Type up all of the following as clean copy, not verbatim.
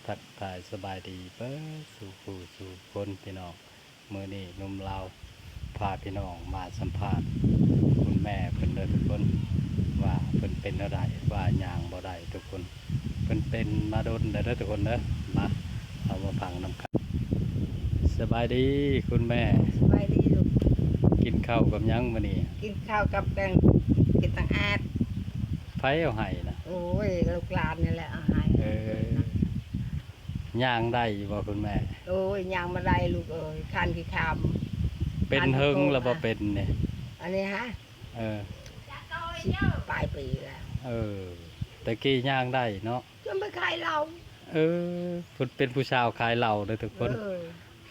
ทักทายสบายดีเปิ้สู่ผู้สู่คนพี่น้องมื้อนี้หนุ่มลาวพาพี่น้องมาสัมภาษณ์คุณแม่เพิ่นเด้อทุกคนว่าเพิ่นเป็นอะไรว่าย่างบ่ได้ทุกคนเพิ่นเป็นมาโดนเด้อทุกคนเด้อมาเอามาฟังนำกันสบายดีคุณแม่ สบายดีลูก กินข้าวกับหยังมื้อนี้ กินข้าวกับแกงเห็ดตังอาด ไผเอาให้นะ โอ้ยลูกหลานนี่แหละเอาให้ ย่างได้อยู่บ่คุณแม่ โอ้ยยังมาได้ลูกเอ้ยคันกี่ค เป็นเฮิงแล้วบ่เป็นเนี่ย ำอันนี้ฮะ เออ ปลายปีแล้ว เออตะกี้ย่างได้เนาะ จนไปขายเรา เออเพิ่นเป็นผู้ชาวขายเหล้าเด้อทุกคน เออ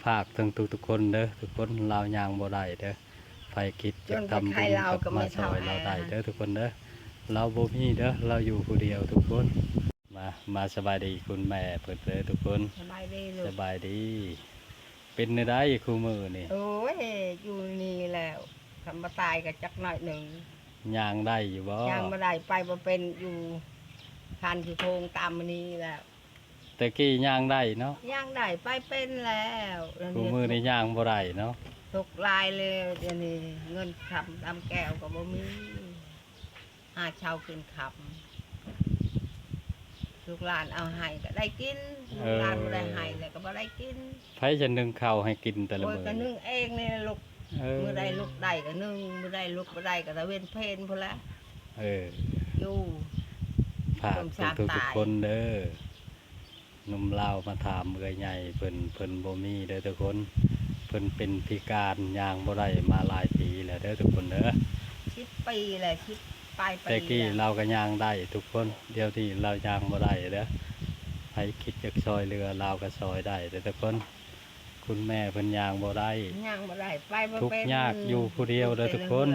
ฝากถึงทุกคนเด้อทุกคนลาวยางบ่ได้เด้อไผคิดจะทำบุญกับมาซอยเราได้เด้อทุกคนเด้อเราบ่มีเด้อเราอยู่ผู้เดียวทุกคนมาสบายดีคุณแม่เพิ่นเด้อทุกคน สบายดีลู ส ก บายดี เป็นได้คู่มือนี่ โอ้ยอยู่นี่แล้วทำมาตายกับจักหน่อยหนึ่ง ย่างได้อยู่บ่ ยังมาได้ไปมาเป็นอยู่คันที่โคงตามมันนี้แล้ว ตะกี้ย่างได้เนาะ ยังได้ไปเป็นแล้วแล้ว คู่ เนี่ย มือนี่ย่างบ่ได้เนาะ ตกลายเลยเดี๋ยวนี้เงินคำดำแก้วก็บ่มีหาเช่ากินคำลูกหลานเอาให้ก็ได้กินลูกหลานไม่ได้ให้เลยก็บ่ได้กิน ไผจะนึ่งข้าวให้กินแต่ละ โอ้ย มื้อ ก็นึ่งเองนี่ลูก เออ มือได้ลูกได้ก็นึ่งมือได้ลูกบ่ได้ก็ตะเวนเพนพุ่นละ เออ อยู่ ฝากทุกคนเด้อหนุ่มลาวมาถามเอื้อยใหญ่เพิ่นบ่มีเด้อทุกคนเพิ่นเป็นพิการย่างบ่ได้มาหลายปีแล้วเด้อทุกคนเด้อ 10 ปีเลย10ปลายปี แต่กี้ แล้ว เราก็ย่างได้ทุกคนเดี๋ยวนี้เราย่างบ่ได้เด้อใครคิดจะซอยเรือเราก็ซอยได้เด้อทุกคนคุณแม่เพิ่นย่างบ่ได้ ยังบ่ได้ไปบ่ ทุกข์ เป็น ยากอยู่ผู้เดียวเด้อทุกคน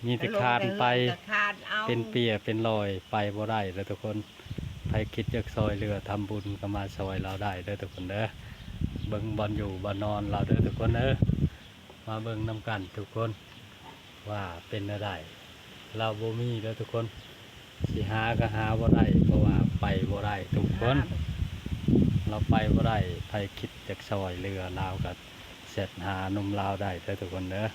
มีแต่คานไป คานเอา เป็นเปียเป็นรอยไปบ่ได้เด้อทุกคนใครคิดจะซอยเรือทำบุญก็มาซอยเราได้เด้อทุกคนเด้อเบิ่งบอลอยู่บอลนอนเราเด้อทุกคนเด้อมาเบิ่งนำกันทุกคนว่าเป็นอะไรเราบ่มีเด้อทุกคนสิหาก็หาบ่ได้เพราะว่าไปบ่ได้ทุกคน เราไปบ่ได้ใครคิดจะซอยเรือลาวก็เสร็จหาหนุ่มลาวได้เด้อทุกคนเด้อ